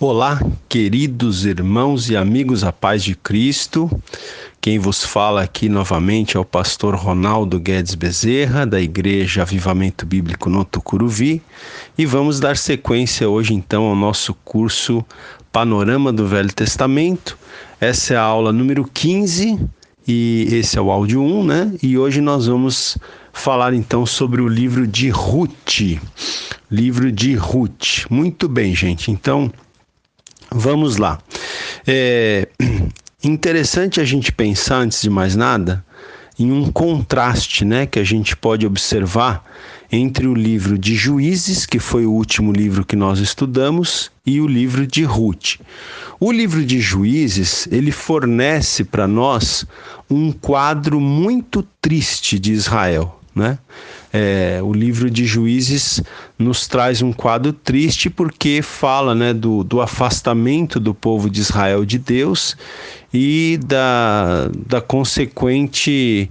Olá, queridos irmãos e amigos, a paz de Cristo. Quem vos fala aqui novamente é o pastor Ronaldo Guedes Bezerra, da Igreja Avivamento Bíblico no Tucuruvi, e vamos dar sequência hoje então ao nosso curso Panorama do Velho Testamento. Essa é a aula número 15 e esse é o áudio 1, né? E hoje nós vamos falar então sobre o livro de Ruth. Livro de Ruth. Muito bem, gente. Então, vamos lá. Interessante a gente pensar, antes de mais nada, em um contraste, né, que a gente pode observar entre o livro de Juízes, que foi o último livro que nós estudamos, e o livro de Ruth. O livro de Juízes, ele fornece para nós um quadro muito triste de Israel, né? O livro de Juízes nos traz um quadro triste porque fala, né, do afastamento do povo de Israel de Deus e da consequente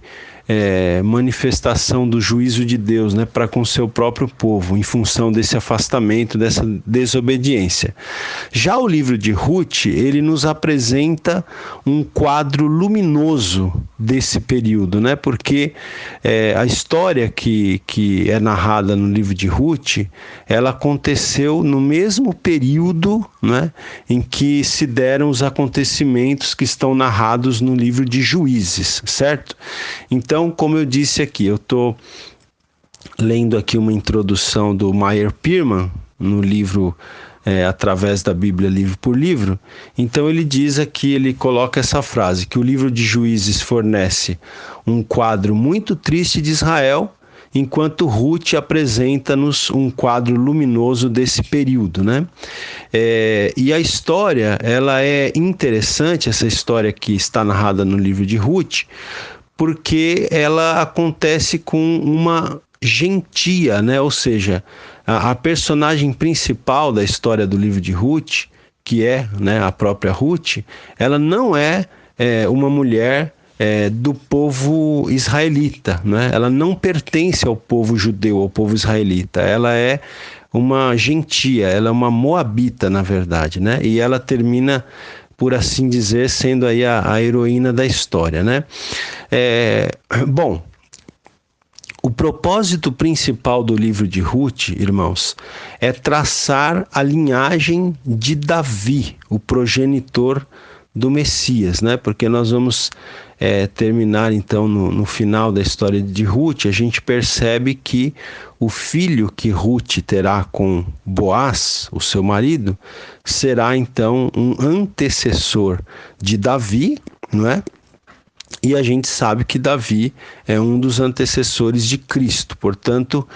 manifestação do juízo de Deus, né, para com seu próprio povo, em função desse afastamento, dessa desobediência. Já o livro de Ruth, ele nos apresenta um quadro luminoso desse período, né, porque a história que é narrada no livro de Ruth, ela aconteceu no mesmo período, né, em que se deram os acontecimentos que estão narrados no livro de Juízes, certo? Então, como eu disse aqui, eu estou lendo aqui uma introdução do Meyer Pearman no livro Através da Bíblia, livro por livro. Então ele diz aqui, ele coloca essa frase, que o livro de Juízes fornece um quadro muito triste de Israel, enquanto Ruth apresenta-nos um quadro luminoso desse período, né? E a história, ela é interessante, essa história que está narrada no livro de Ruth, porque ela acontece com uma gentia, né? Ou seja, a personagem principal da história do livro de Ruth, que é, né, a própria Ruth, ela não é uma mulher do povo israelita, né? Ela não pertence ao povo judeu, ao povo israelita. Ela é uma gentia, ela é uma moabita, na verdade, né? E ela termina, por assim dizer, sendo aí a heroína da história, né? Bom, o propósito principal do livro de Ruth, irmãos, é traçar a linhagem de Davi, o progenitor do Messias, né? Porque nós vamos terminar então no final da história de Ruth, a gente percebe que o filho que Ruth terá com Boaz, o seu marido, será então um antecessor de Davi, não é? E a gente sabe que Davi é um dos antecessores de Cristo. Portanto,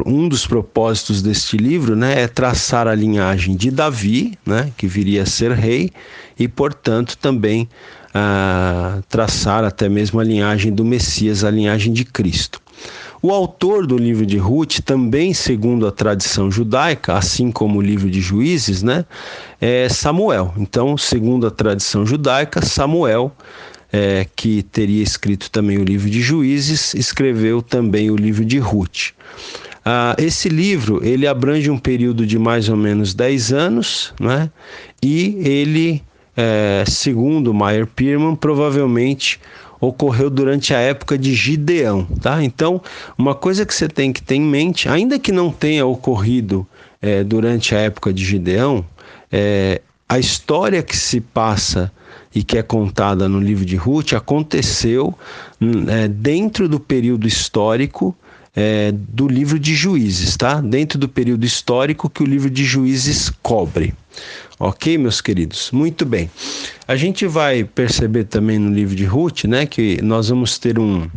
um dos propósitos deste livro, né, é traçar a linhagem de Davi, né, que viria a ser rei, e, portanto, também traçar até mesmo a linhagem do Messias, a linhagem de Cristo. O autor do livro de Ruth, também segundo a tradição judaica, assim como o livro de Juízes, né, é Samuel. Então, segundo a tradição judaica, Samuel, que teria escrito também o livro de Juízes, escreveu também o livro de Ruth. Esse livro, ele abrange um período de mais ou menos 10 anos, né? E ele, segundo Meyer Pearman, provavelmente ocorreu durante a época de Gideão, tá? Então, uma coisa que você tem que ter em mente, ainda que não tenha ocorrido durante a época de Gideão, a história que se passa e que é contada no livro de Ruth aconteceu dentro do período histórico do livro de Juízes, tá? Dentro do período histórico que o livro de Juízes cobre. Ok, meus queridos? Muito bem. A gente vai perceber também no livro de Ruth, né, que nós vamos ter um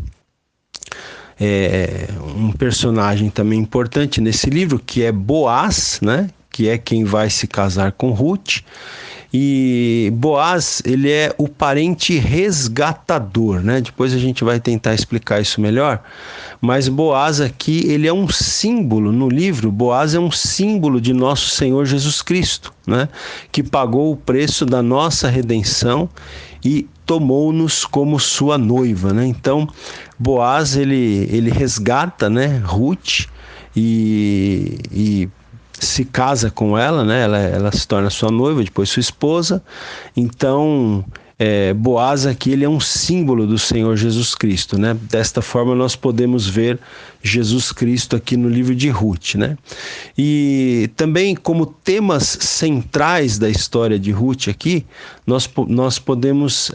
personagem também importante nesse livro, que é Boaz, né, que é quem vai se casar com Ruth. E Boaz, ele é o parente resgatador, né? Depois a gente vai tentar explicar isso melhor. Mas Boaz aqui, ele é um símbolo no livro. Boaz é um símbolo de nosso Senhor Jesus Cristo, né? Que pagou o preço da nossa redenção e tomou-nos como sua noiva, né? Então, Boaz, ele resgata, né, Ruth e se casa com ela, né? Ela se torna sua noiva, depois sua esposa. Então, Boaz aqui ele é um símbolo do Senhor Jesus Cristo, né? Desta forma nós podemos ver Jesus Cristo aqui no livro de Ruth, né? E também como temas centrais da história de Ruth aqui, nós podemos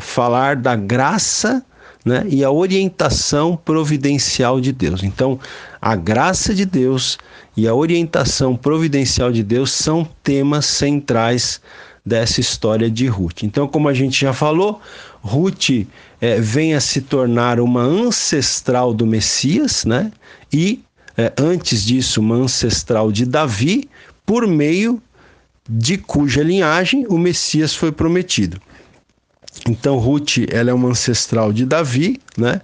falar da graça, né, e a orientação providencial de Deus. Então, a graça de Deus e a orientação providencial de Deus são temas centrais dessa história de Ruth. Então, como a gente já falou, Ruth vem a se tornar uma ancestral do Messias, né? E antes disso, uma ancestral de Davi, por meio de cuja linhagem o Messias foi prometido. Então, Ruth, ela é uma ancestral de Davi, né?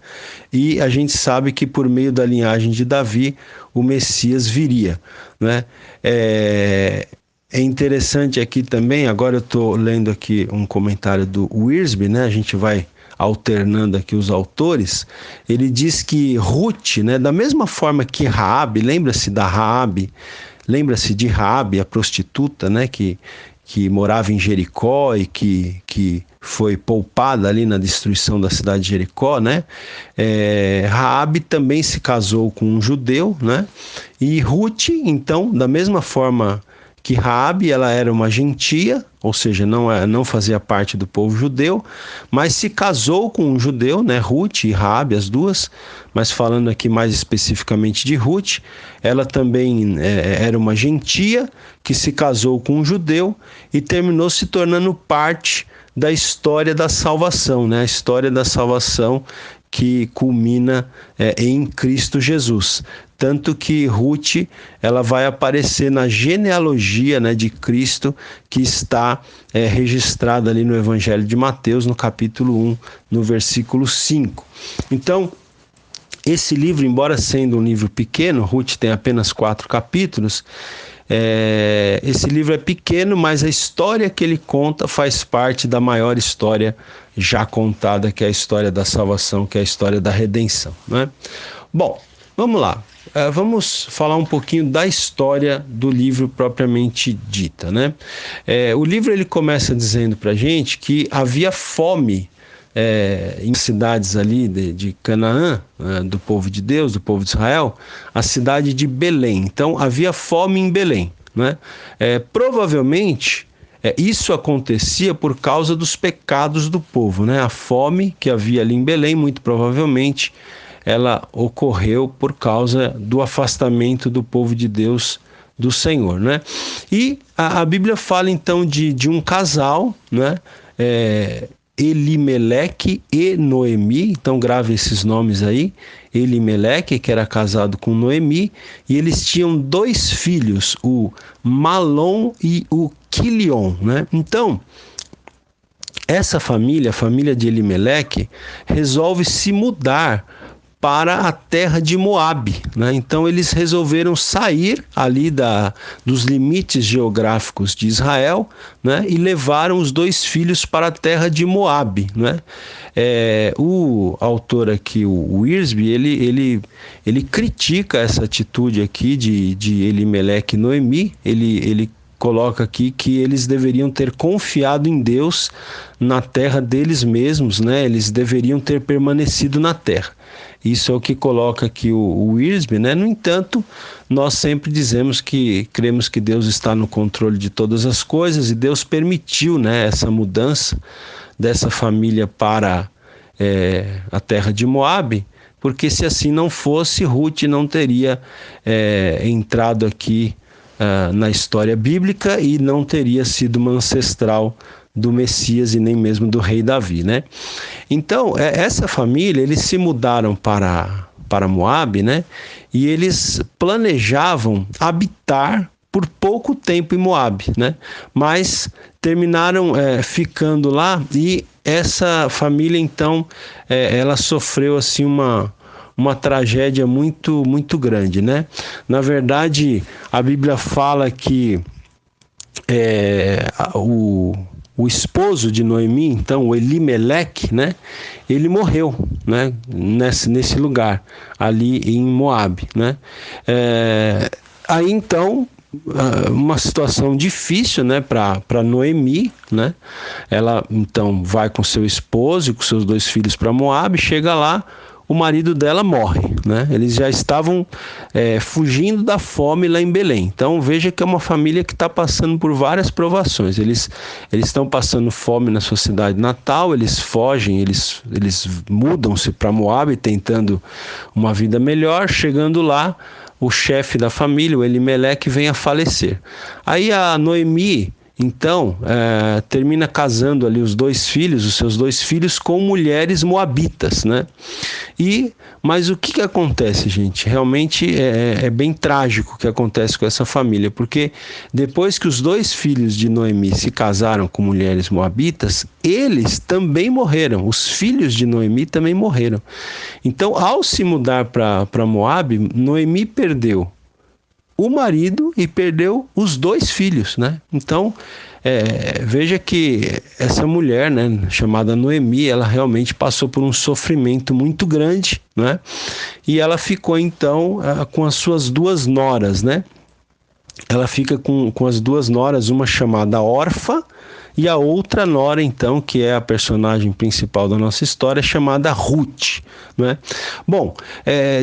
E a gente sabe que por meio da linhagem de Davi, o Messias viria, né? É interessante aqui também, agora eu estou lendo aqui um comentário do Wiersbe, né? A gente vai alternando aqui os autores. Ele diz que Ruth, né, da mesma forma que Raabe, lembra-se de Raabe, a prostituta, né, que morava em Jericó e que foi poupada ali na destruição da cidade de Jericó, né? Raabe também se casou com um judeu, né? E Ruth, então, da mesma forma que Raabe, ela era uma gentia, ou seja, não fazia parte do povo judeu, mas se casou com um judeu, né? Ruth e Raabe, as duas, mas falando aqui mais especificamente de Ruth, ela também era uma gentia que se casou com um judeu e terminou se tornando parte da história da salvação, né? A história da salvação que culmina em Cristo Jesus. Tanto que Ruth, ela vai aparecer na genealogia, né, de Cristo, que está registrada ali no Evangelho de Mateus, no capítulo 1, no versículo 5. Então, esse livro, embora sendo um livro pequeno, Ruth tem apenas 4 capítulos, esse livro é pequeno, mas a história que ele conta faz parte da maior história já contada, que é a história da salvação, que é a história da redenção, né? Bom, vamos lá. Vamos falar um pouquinho da história do livro propriamente dita, né? O livro ele começa dizendo para a gente que havia fome em cidades ali de Canaã, do povo de Deus, do povo de Israel, a cidade de Belém. Então havia fome em Belém, né? Provavelmente isso acontecia por causa dos pecados do povo, né? A fome que havia ali em Belém, muito provavelmente, ela ocorreu por causa do afastamento do povo de Deus do Senhor, né? E a Bíblia fala então de um casal, né? Elimeleque e Noemi, então grave esses nomes aí. Elimeleque, que era casado com Noemi, e eles tinham 2 filhos, o Malom e o Quilion, né? Então, essa família, a família de Elimeleque, resolve se mudar para a terra de Moabe, né? Então eles resolveram sair ali dos limites geográficos de Israel, né? E levaram os 2 filhos para a terra de Moabe, né? O autor aqui, o Wiersbe, ele critica essa atitude aqui de Elimeleque e Noemi. Ele coloca aqui que eles deveriam ter confiado em Deus na terra deles mesmos, né? Eles deveriam ter permanecido na terra. Isso é o que coloca aqui o Wiersbe, né? No entanto, nós sempre dizemos que cremos que Deus está no controle de todas as coisas e Deus permitiu, né, essa mudança dessa família para a terra de Moabe, porque se assim não fosse, Ruth não teria entrado aqui na história bíblica e não teria sido uma ancestral do Messias e nem mesmo do rei Davi, né? Então, essa família, eles se mudaram para Moabe, né? E eles planejavam habitar por pouco tempo em Moabe, né? Mas terminaram ficando lá, e essa família, então, ela sofreu assim uma tragédia muito, muito grande, né? Na verdade, a Bíblia fala que o esposo de Noemi, então o Elimeleque, né? Ele morreu, né? Nesse lugar, ali em Moabe, né? Aí então uma situação difícil, né, para Noemi, né? Ela então vai com seu esposo e com seus 2 filhos para Moabe, chega lá, o marido dela morre, né? Eles já estavam fugindo da fome lá em Belém. Então veja que é uma família que está passando por várias provações. Eles estão passando fome na sua cidade natal, eles fogem, eles mudam-se para Moabe tentando uma vida melhor. Chegando lá, o chefe da família, o Elimeleque, vem a falecer. Aí a Noemi, então, termina casando ali os seus 2 filhos com mulheres moabitas, né? Mas o que acontece, gente? Realmente é bem trágico o que acontece com essa família, porque depois que os 2 filhos de Noemi se casaram com mulheres moabitas, eles também morreram, os filhos de Noemi também morreram. Então, ao se mudar para Moabe, Noemi perdeu o marido e perdeu os 2 filhos, né? Então, veja que essa mulher, né, chamada Noemi, ela realmente passou por um sofrimento muito grande, né? E ela ficou, então, com as suas 2 noras, né? Ela fica com as 2 noras, uma chamada Orfa, e a outra nora, então, que é a personagem principal da nossa história, chamada Ruth, né? Bom,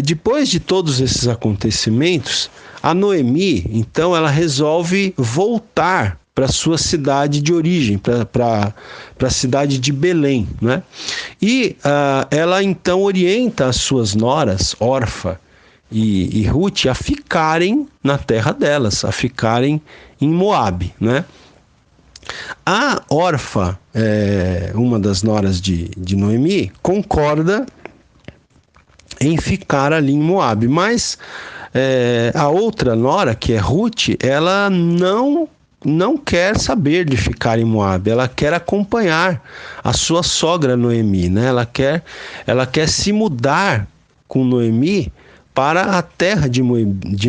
depois de todos esses acontecimentos, a Noemi, então, ela resolve voltar para sua cidade de origem, para a cidade de Belém, né? E ela, então, orienta as suas noras, Orfa e Ruth, a ficarem na terra delas, a ficarem em Moabe, né? A Orfa, uma das noras de Noemi, concorda em ficar ali em Moabe, mas a outra nora, que é Ruth, ela não quer saber de ficar em Moabe, ela quer acompanhar a sua sogra Noemi, né? Ela quer se mudar com Noemi para a terra de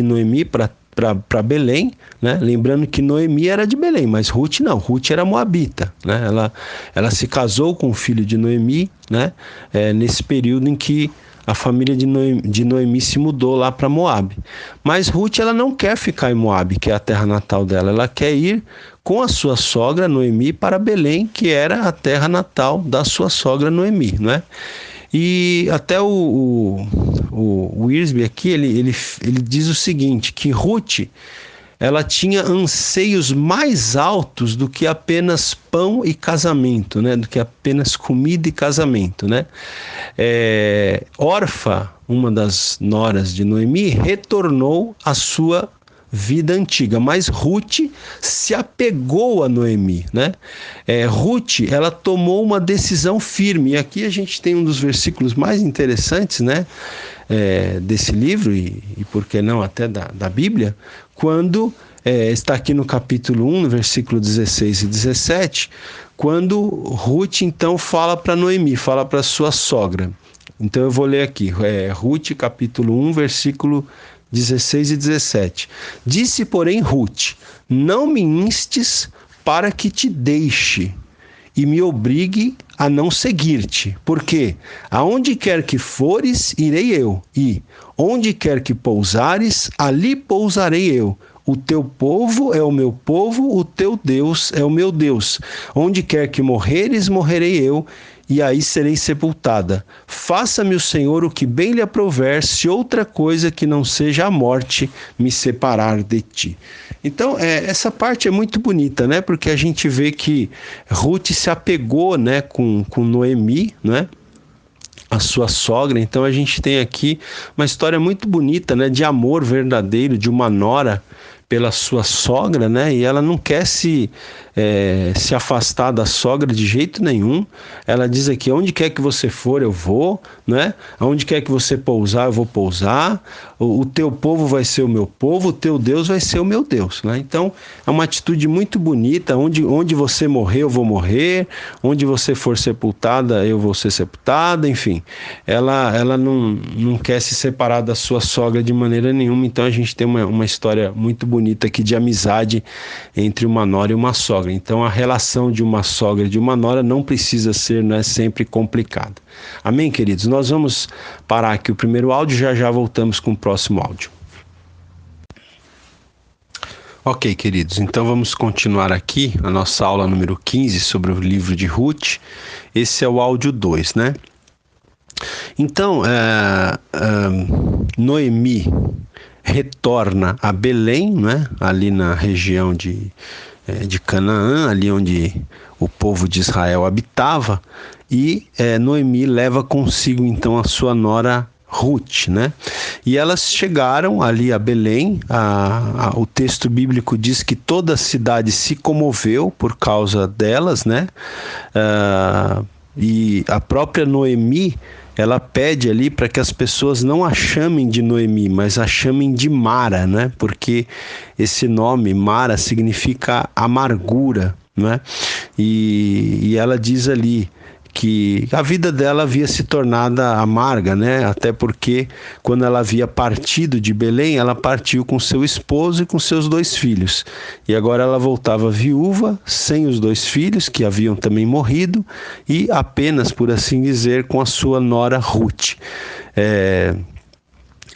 Noemi, para Belém, né? Lembrando que Noemi era de Belém, mas Ruth não, Ruth era moabita, né? Ela se casou com o filho de Noemi, né? Nesse período em que a família de Noemi se mudou lá para Moabe. Mas Ruth, ela não quer ficar em Moabe, que é a terra natal dela. Ela quer ir com a sua sogra Noemi para Belém, que era a terra natal da sua sogra Noemi, né? E até o Wiersbe aqui, ele diz o seguinte, que Ruth, ela tinha anseios mais altos do que apenas pão e casamento, né? Do que apenas comida e casamento, né? Orfa, uma das noras de Noemi, retornou à sua vida antiga, mas Ruth se apegou a Noemi, né? Ruth, ela tomou uma decisão firme, e aqui a gente tem um dos versículos mais interessantes, né? Desse livro, e por que não até da Bíblia, quando está aqui no capítulo 1, no versículo 16 e 17, quando Ruth então fala para Noemi, fala para sua sogra. Então eu vou ler aqui, Ruth capítulo 1, versículo 16 e 17. Disse, porém, Ruth: não me instes para que te deixe e me obrigue a não seguir-te, porque aonde quer que fores, irei eu, e onde quer que pousares, ali pousarei eu. O teu povo é o meu povo, o teu Deus é o meu Deus. Onde quer que morreres, morrerei eu, e aí serei sepultada. Faça-me o Senhor o que bem lhe aprouver, se outra coisa que não seja a morte me separar de ti. Então, essa parte é muito bonita, né? Porque a gente vê que Ruth se apegou, né, com Noemi, né? A sua sogra. Então a gente tem aqui uma história muito bonita, né, de amor verdadeiro de uma nora pela sua sogra, né? E ela não quer se afastar da sogra de jeito nenhum. Ela diz aqui: onde quer que você for, eu vou, né? Onde quer que você pousar, eu vou pousar. O teu povo vai ser o meu povo, o teu Deus vai ser o meu Deus, né? Então é uma atitude muito bonita. Onde você morrer, eu vou morrer. Onde você for sepultada, eu vou ser sepultada. Enfim, ela não quer se separar da sua sogra de maneira nenhuma. Então a gente tem uma história muito bonita aqui de amizade entre uma nora e uma sogra. Então a relação de uma sogra e de uma nora não precisa ser, não é sempre complicada. Amém, queridos? Nós vamos parar aqui o primeiro áudio, já voltamos com o próximo áudio. Ok, queridos, então vamos continuar aqui a nossa aula número 15 sobre o livro de Ruth. Esse é o áudio 2, né? Então, Noemi retorna a Belém, né? Ali na região de Canaã, ali onde o povo de Israel habitava, e Noemi leva consigo então a sua nora Ruth, né? E elas chegaram ali a Belém. O texto bíblico diz que toda a cidade se comoveu por causa delas, né? E a própria Noemi, ela pede ali para que as pessoas não a chamem de Noemi, mas a chamem de Mara, né? Porque esse nome, Mara, significa amargura, né? E ela diz ali que a vida dela havia se tornado amarga, né? Até porque quando ela havia partido de Belém, ela partiu com seu esposo e com seus 2 filhos. E agora ela voltava viúva, sem os 2 filhos, que haviam também morrido, e apenas, por assim dizer, com a sua nora Ruth.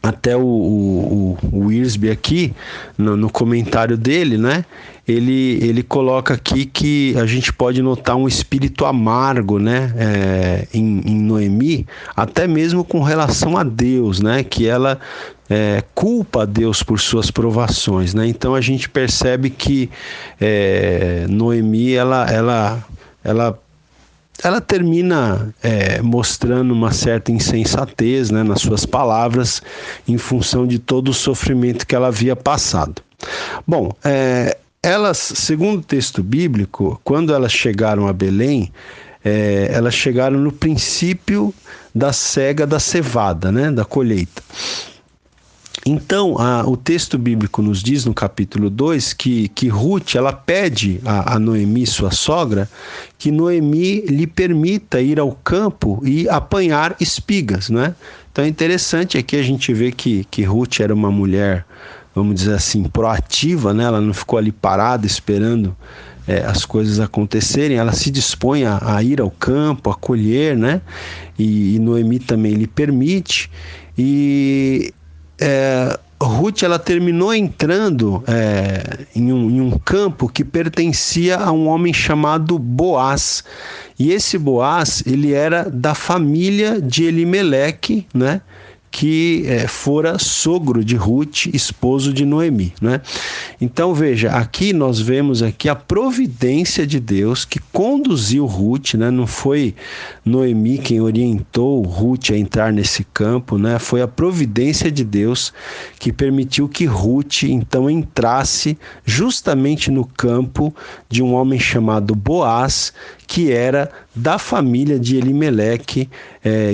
Até o Wiersbe aqui, no comentário dele, né? Ele coloca aqui que a gente pode notar um espírito amargo, né? Em Noemi, até mesmo com relação a Deus, né? Que ela culpa a Deus por suas provações, né? Então a gente percebe que Noemi, ela termina mostrando uma certa insensatez, né, nas suas palavras, em função de todo o sofrimento que ela havia passado. Bom, elas, segundo o texto bíblico, quando elas chegaram a Belém, elas chegaram no princípio da cega da cevada, né, da colheita. Então, o texto bíblico nos diz no capítulo 2 que Ruth, ela pede a Noemi, sua sogra, que Noemi lhe permita ir ao campo e apanhar espigas, né? Então é interessante aqui a gente ver que Ruth era uma mulher, vamos dizer assim, proativa, né? Ela não ficou ali parada esperando as coisas acontecerem, ela se dispõe a ir ao campo, a colher, né? E Noemi também lhe permite. E Ruth, ela terminou entrando em um campo que pertencia a um homem chamado Boaz. E esse Boaz, ele era da família de Elimeleque, né? Que fora sogro de Ruth, esposo de Noemi, né? Então veja, aqui nós vemos aqui a providência de Deus que conduziu Ruth, né? Não foi Noemi quem orientou Ruth a entrar nesse campo, né? Foi a providência de Deus que permitiu que Ruth então entrasse justamente no campo de um homem chamado Boaz, que era da família de Elimeleque,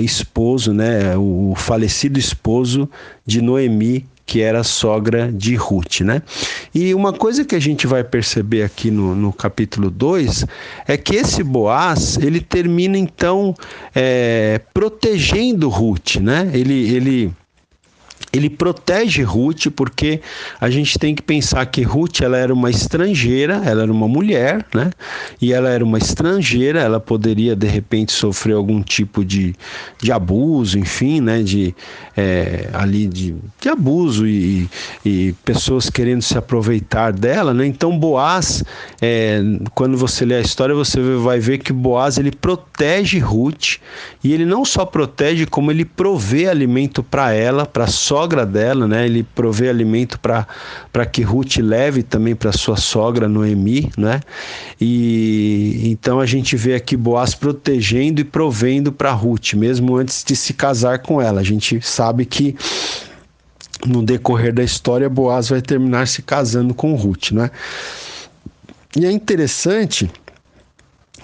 esposo, né, o falecido esposo de Noemi, que era sogra de Ruth, né? E uma coisa que a gente vai perceber aqui no capítulo 2 é que esse Boaz, ele termina então protegendo Ruth, né? Ele protege Ruth, porque a gente tem que pensar que Ruth, ela era uma estrangeira, ela era uma mulher, né? E ela era uma estrangeira, ela poderia de repente sofrer algum tipo de abuso, enfim, né? De abuso e pessoas querendo se aproveitar dela, né? Então Boaz, quando você lê a história, você vai ver que Boaz, ele protege Ruth, e ele não só protege, como ele provê alimento para ela, para a sogra dela, né? Ele provê alimento para que Ruth leve também para sua sogra Noemi, né? E então a gente vê aqui Boaz protegendo e provendo para Ruth, mesmo antes de se casar com ela. A gente sabe que no decorrer da história Boaz vai terminar se casando com Ruth, né? E é interessante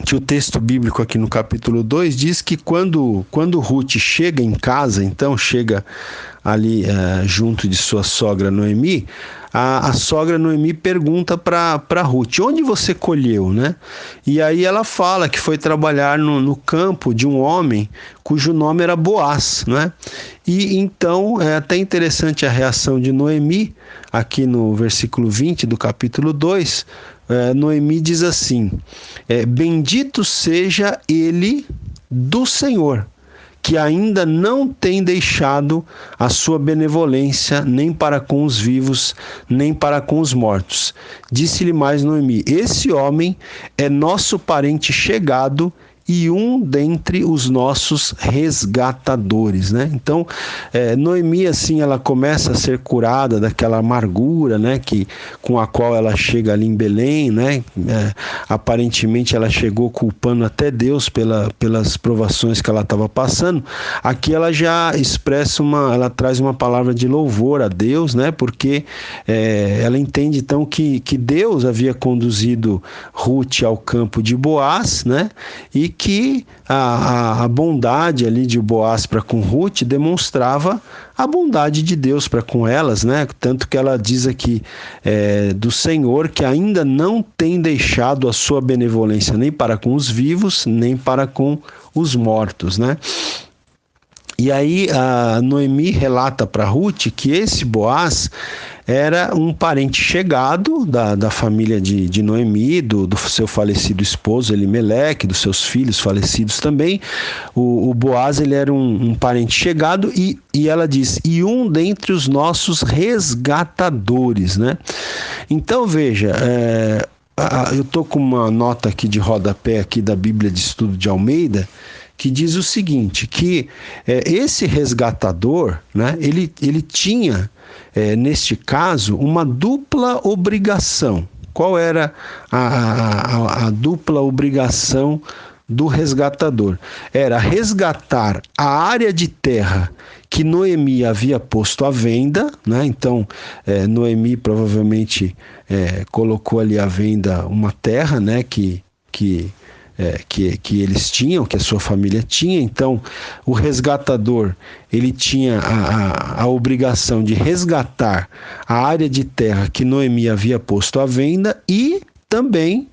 que o texto bíblico aqui no capítulo 2 diz que quando Ruth chega em casa, então chega ali junto de sua sogra Noemi, a sogra Noemi pergunta para Ruth: onde você colheu, né? E aí ela fala que foi trabalhar no campo de um homem cujo nome era Boaz, né? E então é até interessante a reação de Noemi, aqui no versículo 20 do capítulo 2, Noemi diz assim: bendito seja ele do Senhor, que ainda não tem deixado a sua benevolência nem para com os vivos, nem para com os mortos. Disse-lhe mais Noemi: esse homem é nosso parente chegado e um dentre os nossos resgatadores, né? Então, Noemi, assim, ela começa a ser curada daquela amargura, né, com a qual ela chega ali em Belém, né? Aparentemente ela chegou culpando até Deus pelas provações que ela estava passando. Aqui ela já expressa ela traz uma palavra de louvor a Deus, né? Porque ela entende então que Deus havia conduzido Ruth ao campo de Boaz, né? E que a bondade ali de Boaz para com Ruth demonstrava a bondade de Deus para com elas, né? Tanto que ela diz aqui do Senhor que ainda não tem deixado a sua benevolência nem para com os vivos, nem para com os mortos, né? E aí a Noemi relata para Ruth que esse Boaz era um parente chegado da família de Noemi, do seu falecido esposo Elimeleque, dos seus filhos falecidos também. O Boaz, ele era um parente chegado e ela diz, e um dentre os nossos resgatadores, né? Então veja, eu estou com uma nota aqui de rodapé aqui da Bíblia de Estudo de Almeida, que diz o seguinte, que esse resgatador, né, ele tinha, neste caso, uma dupla obrigação. Qual era a dupla obrigação do resgatador? Era resgatar a área de terra que Noemi havia posto à venda, né? Então, Noemi provavelmente colocou ali à venda uma terra, né, que eles tinham, que a sua família tinha. Então o resgatador, ele tinha a obrigação de resgatar a área de terra que Noemi havia posto à venda, e também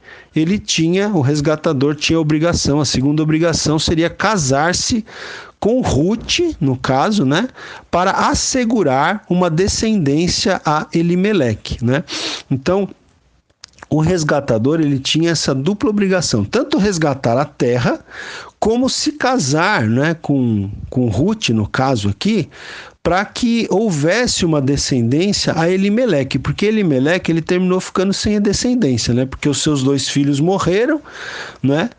o resgatador tinha a obrigação, a segunda obrigação seria casar-se com Ruth, no caso, né, para assegurar uma descendência a Elimeleque, né? Então o resgatador, ele tinha essa dupla obrigação, tanto resgatar a terra, como se casar, né, com Ruth, no caso aqui, para que houvesse uma descendência a Elimeleque, porque Elimeleque, ele terminou ficando sem a descendência, né, porque os seus 2 filhos morreram, né,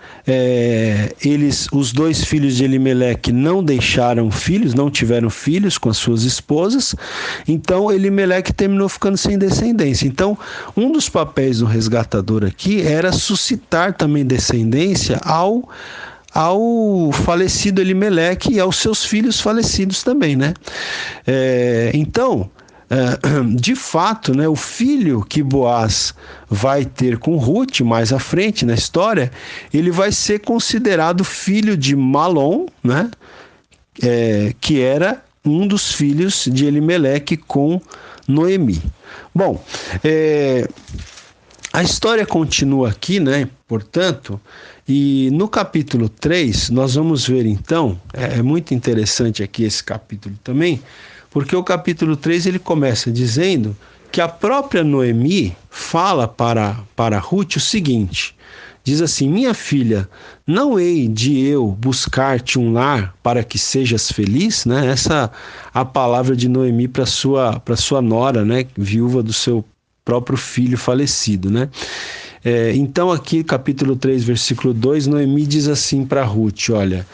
os 2 filhos de Elimeleque não deixaram filhos, não tiveram filhos com as suas esposas, então Elimeleque terminou ficando sem descendência. Então, um dos papéis do resgatador aqui era suscitar também descendência ao falecido Elimeleque e aos seus filhos falecidos também, né? Então, de fato, né, o filho que Boaz vai ter com Ruth mais à frente na história, ele vai ser considerado filho de Malom, né? Que era um dos filhos de Elimeleque com Noemi. Bom, a história continua aqui, né? Portanto, e no capítulo 3, nós vamos ver então, é muito interessante aqui esse capítulo também, porque o capítulo 3 ele começa dizendo que a própria Noemi fala para Ruth o seguinte, diz assim, minha filha, não hei de eu buscar-te um lar para que sejas feliz, né? Essa a palavra de Noemi para sua nora, né? Viúva do seu próprio filho falecido, né? Então aqui capítulo 3, versículo 2, Noemi diz assim para Ruth, olha,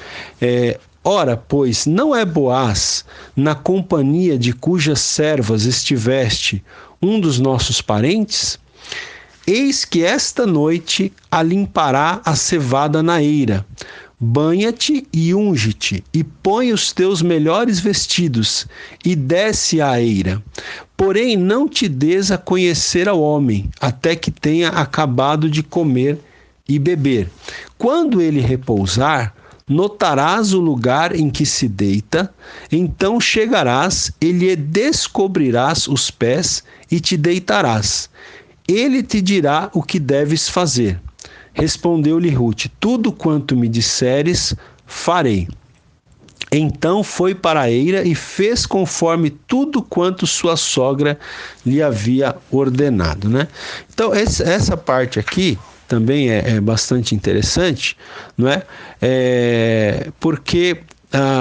ora, pois, não é Boaz, na companhia de cujas servas estiveste, um dos nossos parentes? Eis que esta noite alimpará a cevada na eira. Banha-te e unge-te, e põe os teus melhores vestidos, e desce à eira. Porém, não te des a conhecer ao homem, até que tenha acabado de comer e beber. Quando ele repousar, notarás o lugar em que se deita, então chegarás e lhe descobrirás os pés e te deitarás. Ele te dirá o que deves fazer. Respondeu-lhe Ruth, tudo quanto me disseres, farei. Então foi para a eira e fez conforme tudo quanto sua sogra lhe havia ordenado, né? Então essa parte aqui também é bastante interessante, não é? Porque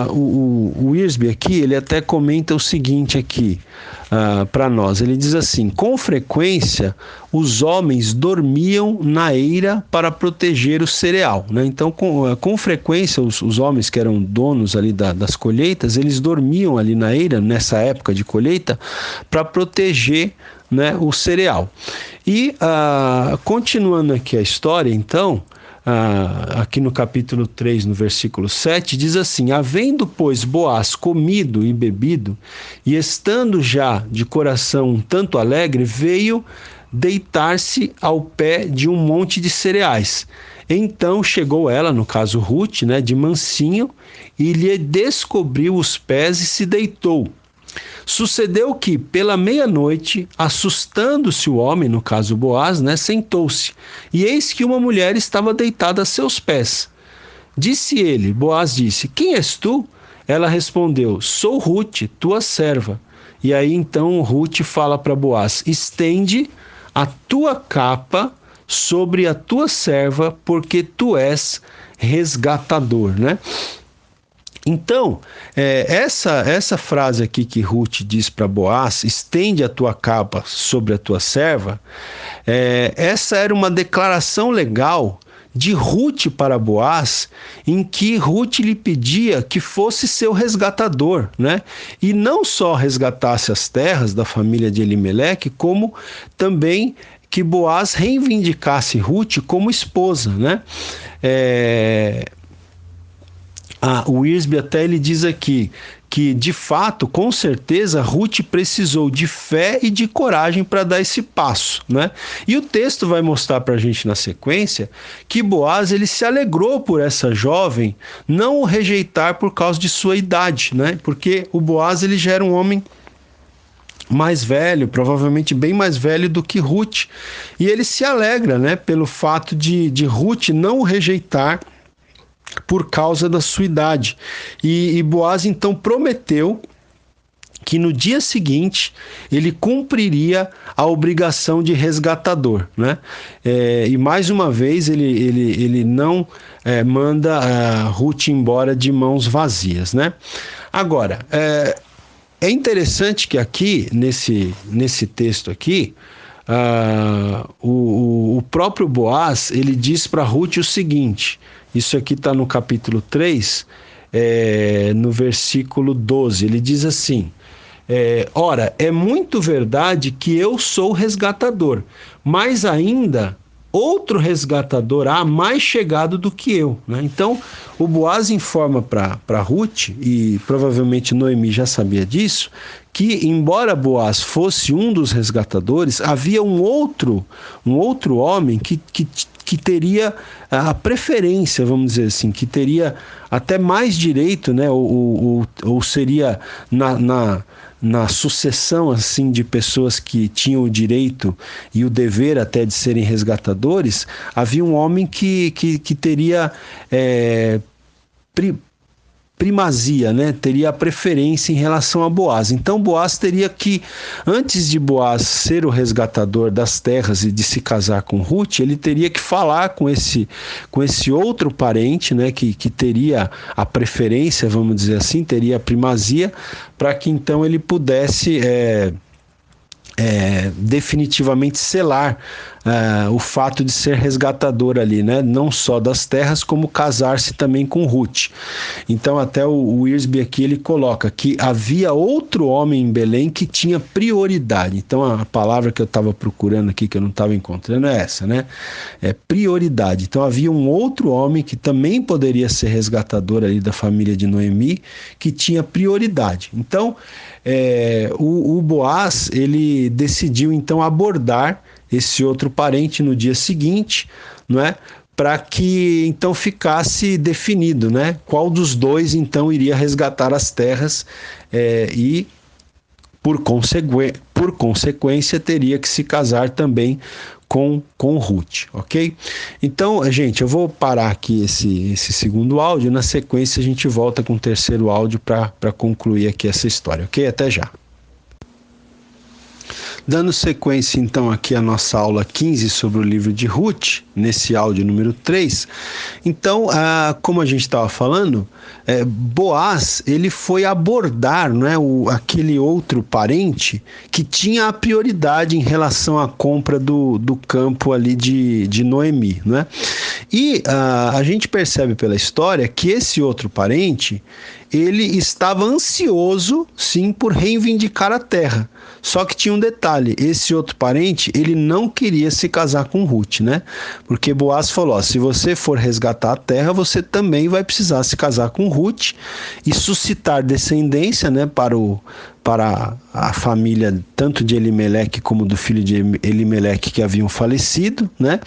o Wiersbe aqui, ele até comenta o seguinte aqui para nós. Ele diz assim: com frequência os homens dormiam na eira para proteger o cereal, né? Então com frequência os homens que eram donos ali das colheitas, eles dormiam ali na eira nessa época de colheita para proteger, né, o cereal. E continuando aqui a história, então, aqui no capítulo 3, no versículo 7, diz assim: havendo, pois, Boaz comido e bebido, e estando já de coração um tanto alegre, veio deitar-se ao pé de um monte de cereais. Então chegou ela, no caso Ruth, né, de mansinho, e lhe descobriu os pés e se deitou. Sucedeu que, pela meia-noite, assustando-se o homem, no caso Boaz, né, sentou-se, e eis que uma mulher estava deitada a seus pés. Disse ele, Boaz disse: quem és tu? Ela respondeu: sou Ruth, tua serva. E aí então Ruth fala para Boaz: estende a tua capa sobre a tua serva, porque tu és resgatador, né? Então, essa frase aqui que Ruth diz para Boaz, estende a tua capa sobre a tua serva, essa era uma declaração legal de Ruth para Boaz, em que Ruth lhe pedia que fosse seu resgatador, né? E não só resgatasse as terras da família de Elimeleque, como também que Boaz reivindicasse Ruth como esposa, né? O Wiersbe até ele diz aqui que, de fato, com certeza, Ruth precisou de fé e de coragem para dar esse passo, né? E o texto vai mostrar para a gente na sequência que Boaz ele se alegrou por essa jovem não o rejeitar por causa de sua idade, né? Porque o Boaz ele já era um homem mais velho, provavelmente bem mais velho do que Ruth, e ele se alegra, né, pelo fato de Ruth não o rejeitar por causa da sua idade. E Boaz então prometeu que no dia seguinte ele cumpriria a obrigação de resgatador, né? E mais uma vez ele não manda Ruth embora de mãos vazias, né? Agora, é interessante que aqui, nesse texto aqui, o próprio Boaz, ele diz para Ruth o seguinte, isso aqui está no capítulo 3, no versículo 12, ele diz assim: ora, é muito verdade que eu sou resgatador, mas ainda outro resgatador há mais chegado do que eu, né? Então, o Boaz informa para Ruth, e provavelmente Noemi já sabia disso, que embora Boaz fosse um dos resgatadores, havia um outro homem que teria a preferência, vamos dizer assim, que teria até mais direito, né? Ou seria na sucessão assim de pessoas que tinham o direito e o dever até de serem resgatadores, havia um homem que teria primazia, né? Teria a preferência em relação a Boaz. Então Boaz teria que, antes de Boaz ser o resgatador das terras e de se casar com Ruth, ele teria que falar com esse outro parente, né? Que teria a preferência, vamos dizer assim, teria a primazia, para que então ele pudesse definitivamente selar o fato de ser resgatador ali, né? Não só das terras, como casar-se também com Ruth. Então até o Wiersbe aqui ele coloca que havia outro homem em Belém que tinha prioridade. Então a palavra que eu estava procurando aqui, que eu não estava encontrando, é essa, né? É prioridade. Então havia um outro homem que também poderia ser resgatador ali da família de Noemi, que tinha prioridade. Então o Boaz ele decidiu então abordar esse outro parente no dia seguinte, não é? Para que então ficasse definido, né? Qual dos dois então iria resgatar as terras e por consequência teria que se casar também com Ruth, ok? Então, gente, eu vou parar aqui esse segundo áudio, na sequência a gente volta com o terceiro áudio para concluir aqui essa história, ok? Até já. Dando sequência então aqui à nossa aula 15 sobre o livro de Ruth, nesse áudio número 3. Então, como a gente estava falando, Boaz, ele foi abordar, né, aquele outro parente que tinha a prioridade em relação à compra do campo ali de Noemi, né? E a gente percebe pela história que esse outro parente, ele estava ansioso, sim, por reivindicar a terra. Só que tinha um detalhe, esse outro parente, ele não queria se casar com Ruth, né? Porque Boaz falou, se você for resgatar a terra, você também vai precisar se casar com Ruth e suscitar descendência, né, para a família tanto de Elimeleque como do filho de Elimeleque que haviam falecido, né?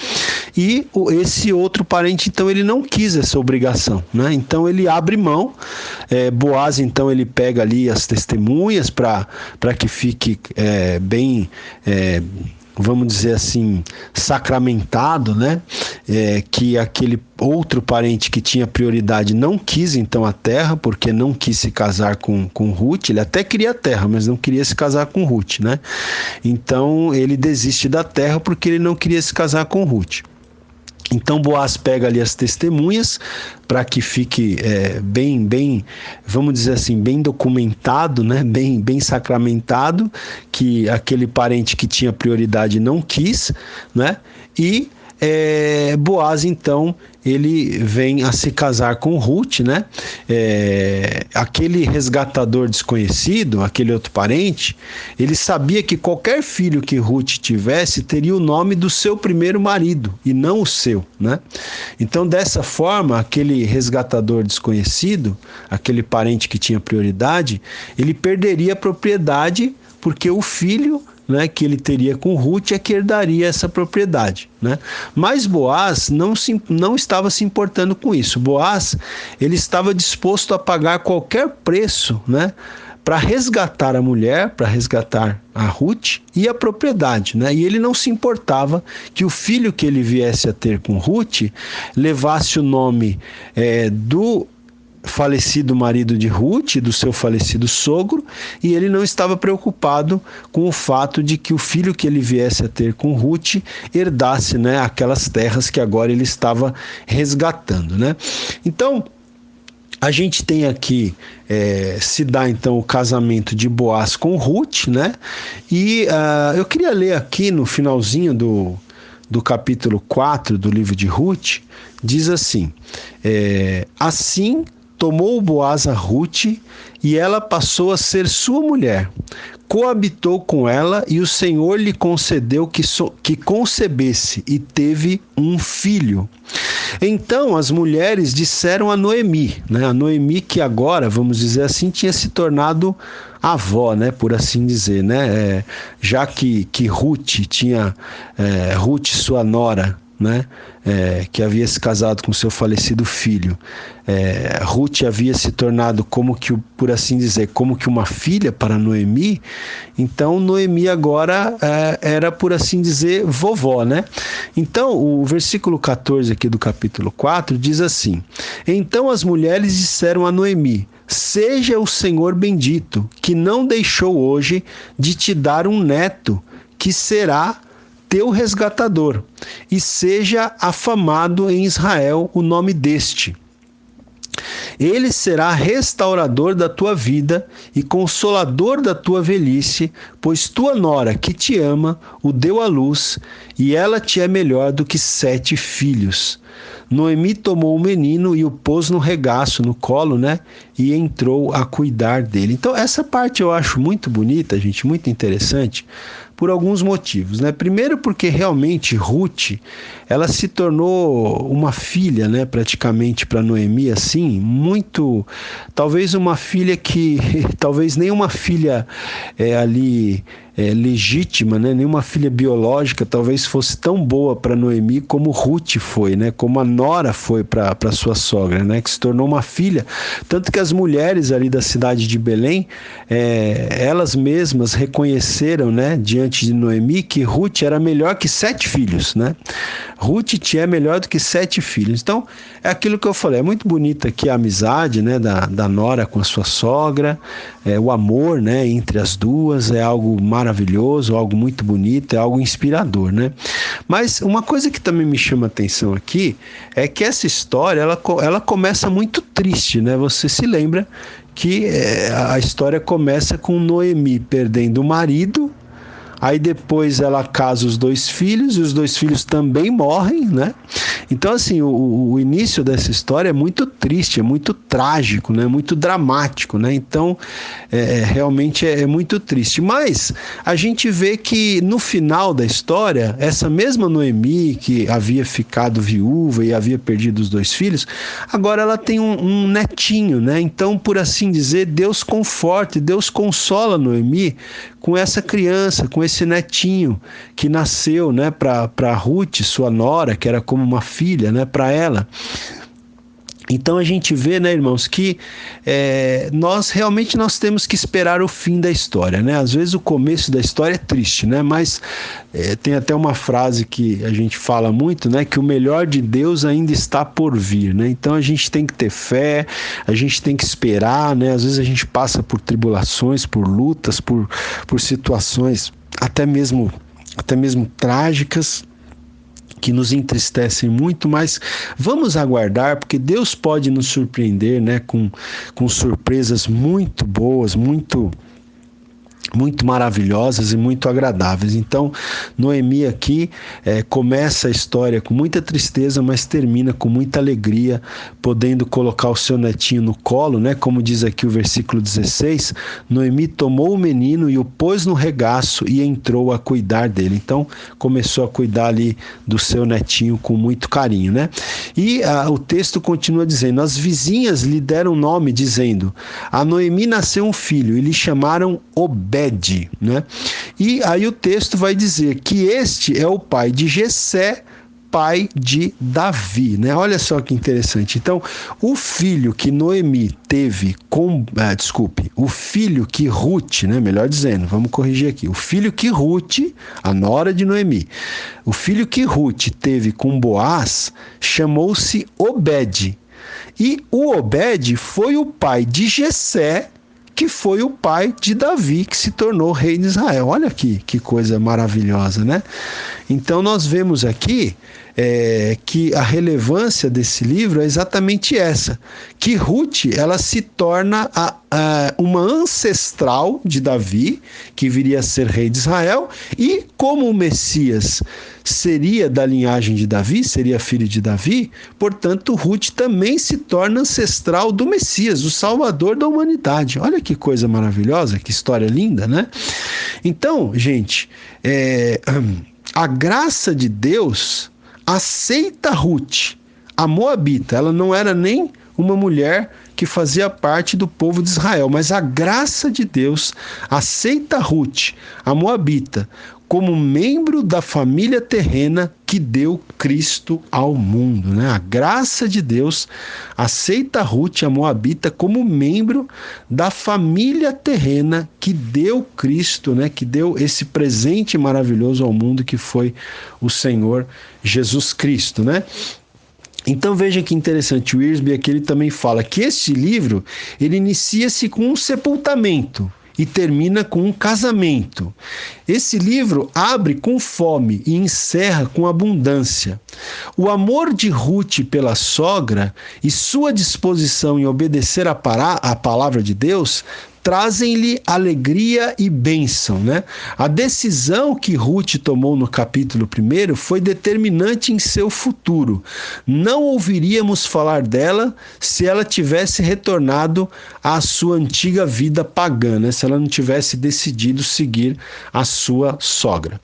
E esse outro parente, então, ele não quis essa obrigação, né? Então ele abre mão. Boaz, então, ele pega ali as testemunhas para que fique bem, vamos dizer assim, sacramentado, né? Que aquele outro parente que tinha prioridade não quis então a terra, porque não quis se casar com Ruth. Ele até queria a terra, mas não queria se casar com Ruth, né? Então ele desiste da terra porque ele não queria se casar com Ruth. Então Boaz pega ali as testemunhas para que fique bem, vamos dizer assim, bem documentado, né? bem sacramentado, que aquele parente que tinha prioridade não quis, né? E Boaz, então, ele vem a se casar com Ruth, né? Aquele resgatador desconhecido, aquele outro parente, ele sabia que qualquer filho que Ruth tivesse teria o nome do seu primeiro marido e não o seu, né? Então, dessa forma, aquele resgatador desconhecido, aquele parente que tinha prioridade, ele perderia a propriedade porque o filho, né, que ele teria com Ruth é que herdaria essa propriedade, né? Mas Boaz não estava se importando com isso. Boaz, ele estava disposto a pagar qualquer preço, né, para resgatar a mulher, para resgatar a Ruth e a propriedade, né? E ele não se importava que o filho que ele viesse a ter com Ruth levasse o nome do falecido marido de Ruth, do seu falecido sogro, e ele não estava preocupado com o fato de que o filho que ele viesse a ter com Ruth herdasse, né, aquelas terras que agora ele estava resgatando, né? Então, a gente tem aqui, se dá então o casamento de Boaz com Ruth, né? E eu queria ler aqui no finalzinho do capítulo 4 do livro de Ruth, diz assim, assim tomou Boaz a Ruth e ela passou a ser sua mulher. Coabitou com ela e o Senhor lhe concedeu que concebesse e teve um filho. Então as mulheres disseram a Noemi, né? A Noemi que agora, vamos dizer assim, tinha se tornado avó, né? Por assim dizer, né? Já que Ruth tinha, Ruth sua nora, né? Que havia se casado com seu falecido filho. Ruth havia se tornado como que, por assim dizer, como que uma filha para Noemi. Então Noemi agora era, por assim dizer, vovó, né? Então o versículo 14 aqui do capítulo 4 diz assim: então as mulheres disseram a Noemi: seja o Senhor bendito, que não deixou hoje de te dar um neto, que será teu resgatador, e seja afamado em Israel o nome deste. Ele será restaurador da tua vida e consolador da tua velhice, pois tua nora, que te ama, o deu à luz, e ela te é melhor do que 7 filhos. Noemi tomou o menino e o pôs no regaço, no colo, né? E entrou a cuidar dele. Então, essa parte eu acho muito bonita, gente, muito interessante, por alguns motivos, né? Primeiro porque realmente Ruth, ela se tornou uma filha, né, praticamente para Noemi, assim, muito, talvez uma filha que, talvez nem uma filha ali legítima, né? Nenhuma filha biológica talvez fosse tão boa para Noemi como Ruth foi, né? Como a nora foi para sua sogra, né? Que se tornou uma filha, tanto que as mulheres ali da cidade de Belém, elas mesmas reconheceram, né, diante de Noemi, que Ruth era melhor que 7 filhos, né? Ruth é melhor do que 7 filhos. Então, é aquilo que eu falei, é muito bonita aqui a amizade, né, da nora com a sua sogra, o amor, né, entre as duas, é algo maravilhoso, maravilhoso, algo muito bonito, é algo inspirador, né? Mas uma coisa que também me chama a atenção aqui é que essa história, ela começa muito triste, né? Você se lembra que a história começa com Noemi perdendo o marido. Aí depois ela casa os 2 filhos e os 2 filhos também morrem, né? Então, assim, o início dessa história é muito triste, é muito trágico, né? Muito dramático, né? Então, realmente é muito triste. Mas a gente vê que no final da história, essa mesma Noemi, que havia ficado viúva e havia perdido os 2 filhos, agora ela tem um netinho, né? Então, por assim dizer, Deus conforta, Deus consola Noemi com essa criança, com esse netinho que nasceu, né, para Ruth, sua nora, que era como uma filha, né, para ela. Então a gente vê, né, irmãos, que nós temos que esperar o fim da história, né? Às vezes o começo da história é triste, né? Mas tem até uma frase que a gente fala muito, né? Que o melhor de Deus ainda está por vir, né? Então a gente tem que ter fé, a gente tem que esperar, né? Às vezes a gente passa por tribulações, por lutas, por situações até mesmo trágicas, que nos entristecem muito, mas vamos aguardar, porque Deus pode nos surpreender, né, com surpresas muito boas, muito maravilhosas e muito agradáveis. Então, Noemi aqui começa a história com muita tristeza, mas termina com muita alegria, podendo colocar o seu netinho no colo, né? Como diz aqui o versículo 16, Noemi tomou o menino e o pôs no regaço e entrou a cuidar dele. Então, começou a cuidar ali do seu netinho com muito carinho, né? E o texto continua dizendo, as vizinhas lhe deram nome, dizendo, a Noemi nasceu um filho e lhe chamaram Obed, né? E aí o texto vai dizer que este é o pai de Jessé, pai de Davi, né? Olha só que interessante. Então, o filho que Noemi teve o filho que Ruth, né? Melhor dizendo, vamos corrigir aqui. O filho que Ruth, a nora de Noemi, o filho que Ruth teve com Boaz, chamou-se Obed. E o Obed foi o pai de Jessé, que foi o pai de Davi, que se tornou rei de Israel. Olha aqui, que coisa maravilhosa, né? Então nós vemos aqui que a relevância desse livro é exatamente essa, que Ruth, ela se torna uma ancestral de Davi, que viria a ser rei de Israel, e como o Messias seria da linhagem de Davi, seria filho de Davi, portanto Ruth também se torna ancestral do Messias, o Salvador da humanidade. Olha que coisa maravilhosa, que história linda, né? Então, gente, a graça de Deus aceita Ruth, a moabita. Ela não era nem uma mulher que fazia parte do povo de Israel, mas a graça de Deus aceita Ruth, a moabita, como membro da família terrena que deu Cristo ao mundo, né? A graça de Deus aceita Ruth, a moabita, como membro da família terrena que deu Cristo, né? Que deu esse presente maravilhoso ao mundo, que foi o Senhor Jesus Cristo, né? Então veja que interessante, o Wiersbe aqui ele também fala que este livro ele inicia-se com um sepultamento e termina com um casamento. Esse livro abre com fome e encerra com abundância. O amor de Ruth pela sogra e sua disposição em obedecer à palavra de Deus trazem-lhe alegria e bênção, né? A decisão que Ruth tomou no capítulo 1 foi determinante em seu futuro. Não ouviríamos falar dela se ela tivesse retornado à sua antiga vida pagã, né? Se ela não tivesse decidido seguir a sua sogra.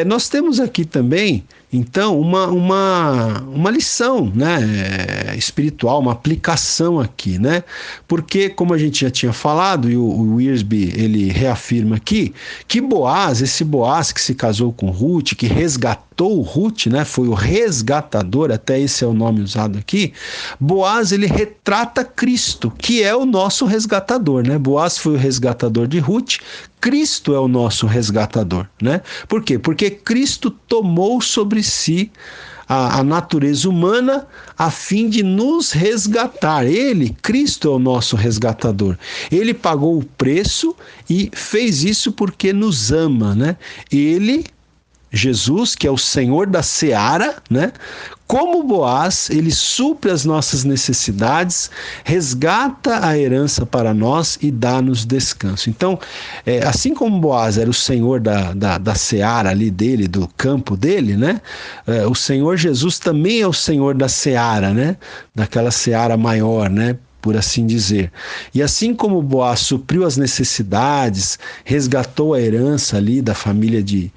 Nós temos aqui também, então, uma lição, né, espiritual, uma aplicação aqui, né? Porque, como a gente já tinha falado, e o Wiersbe, ele reafirma aqui, que esse Boaz que se casou com Ruth, que resgatou Ruth, né? Foi o resgatador, até esse é o nome usado aqui. Boaz, ele retrata Cristo, que é o nosso resgatador, né? Boaz foi o resgatador de Ruth, Cristo é o nosso resgatador, né? Por quê? Porque Cristo tomou sobre si a natureza humana a fim de nos resgatar. Ele, Cristo, é o nosso resgatador. Ele pagou o preço e fez isso porque nos ama, né? Ele, Jesus, que é o Senhor da seara, né? Como Boaz, ele supre as nossas necessidades, resgata a herança para nós e dá-nos descanso. Então, assim como Boaz era o Senhor da seara ali dele, do campo dele, né? O Senhor Jesus também é o Senhor da seara, né? Daquela seara maior, né? Por assim dizer. E assim como Boaz supriu as necessidades, resgatou a herança ali da família de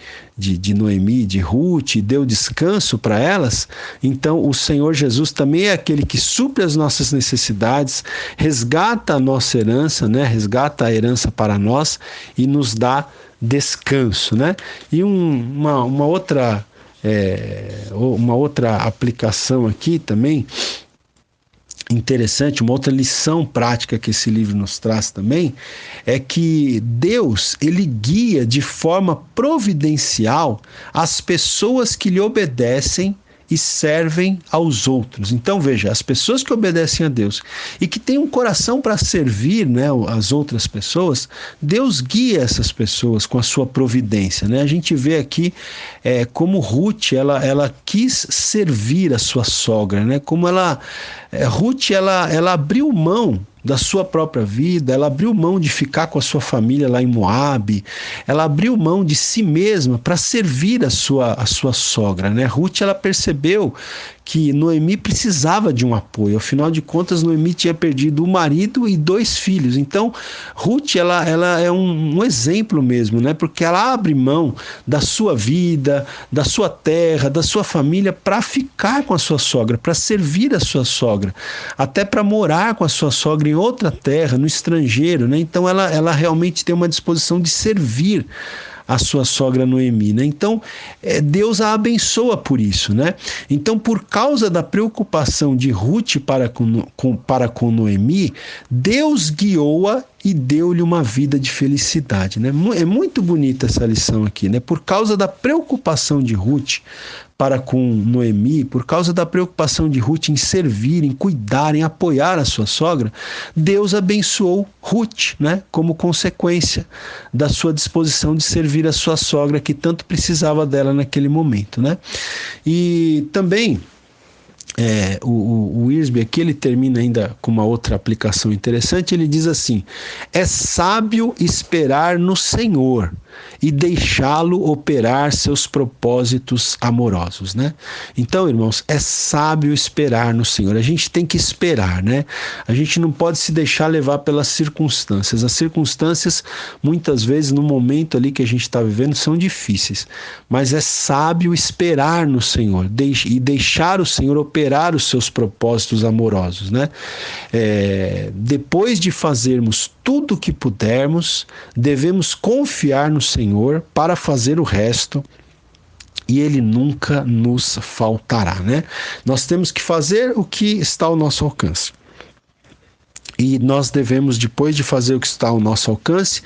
Noemi, de Ruth, e deu descanso para elas, então o Senhor Jesus também é aquele que supre as nossas necessidades, resgata a nossa herança, né? Resgata a herança para nós e nos dá descanso, né? E uma outra aplicação aqui também interessante, uma outra lição prática que esse livro nos traz também, é que Deus, ele guia de forma providencial as pessoas que lhe obedecem e servem aos outros. Então veja, as pessoas que obedecem a Deus e que têm um coração para servir, né, as outras pessoas, Deus guia essas pessoas com a sua providência, né? A gente vê aqui como Ruth, ela quis servir a sua sogra, né? Como Ruth, ela abriu mão da sua própria vida, ela abriu mão de ficar com a sua família lá em Moabe, ela abriu mão de si mesma para servir a sua sogra, né? Ruth, ela percebeu que Noemi precisava de um apoio, afinal de contas Noemi tinha perdido o marido e 2 filhos, então Ruth, ela é um exemplo mesmo, né? Porque ela abre mão da sua vida, da sua terra, da sua família para ficar com a sua sogra, para servir a sua sogra, até para morar com a sua sogra em outra terra, no estrangeiro, né? Então ela realmente tem uma disposição de servir a sua sogra Noemi, né? Então Deus a abençoa por isso, né? Então, por causa da preocupação de Ruth para com Noemi, Deus guiou-a e deu-lhe uma vida de felicidade, né? É muito bonita essa lição aqui, né? Por causa da preocupação de Ruth para com Noemi, por causa da preocupação de Ruth em servir, em cuidar, em apoiar a sua sogra, Deus abençoou Ruth, né? Como consequência da sua disposição de servir a sua sogra, que tanto precisava dela naquele momento, né? E também o Wiersbe aqui, ele termina ainda com uma outra aplicação interessante. Ele diz assim: é sábio esperar no Senhor e deixá-lo operar seus propósitos amorosos, né? Então, irmãos, é sábio esperar no Senhor. A gente tem que esperar, né? A gente não pode se deixar levar pelas circunstâncias. As circunstâncias, muitas vezes, no momento ali que a gente está vivendo, são difíceis. Mas é sábio esperar no Senhor e deixar o Senhor operar os seus propósitos amorosos, né? Depois de fazermos tudo o que pudermos, devemos confiar no Senhor para fazer o resto, e Ele nunca nos faltará, né? Nós temos que fazer o que está ao nosso alcance. E nós devemos, depois de fazer o que está ao nosso alcance,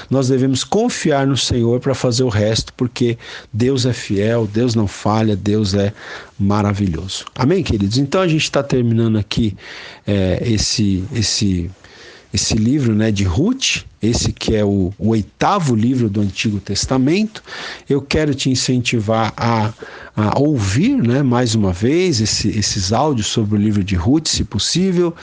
nós devemos confiar no Senhor para fazer o resto, porque Deus é fiel, Deus não falha, Deus é maravilhoso. Amém, queridos? Então a gente está terminando aqui esse livro, né, de Ruth, esse que é o 8º livro do Antigo Testamento. Eu quero te incentivar a ouvir, né, mais uma vez esses áudios sobre o livro de Ruth, se possível,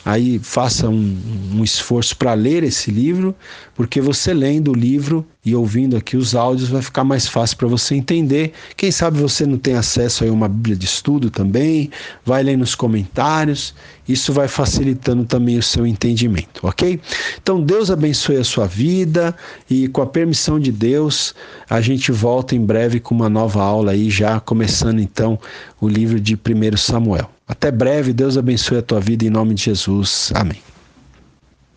aí faça um esforço para ler esse livro, porque você lendo o livro e ouvindo aqui os áudios vai ficar mais fácil para você entender. Quem sabe você não tem acesso a uma Bíblia de estudo também, vai ler nos comentários, isso vai facilitando também o seu entendimento, ok? Então Deus abençoe a sua vida e, com a permissão de Deus, a gente volta em breve com uma nova aula aí, já começando então o livro de 1 Samuel. Até breve, Deus abençoe a tua vida em nome de Jesus. Amém.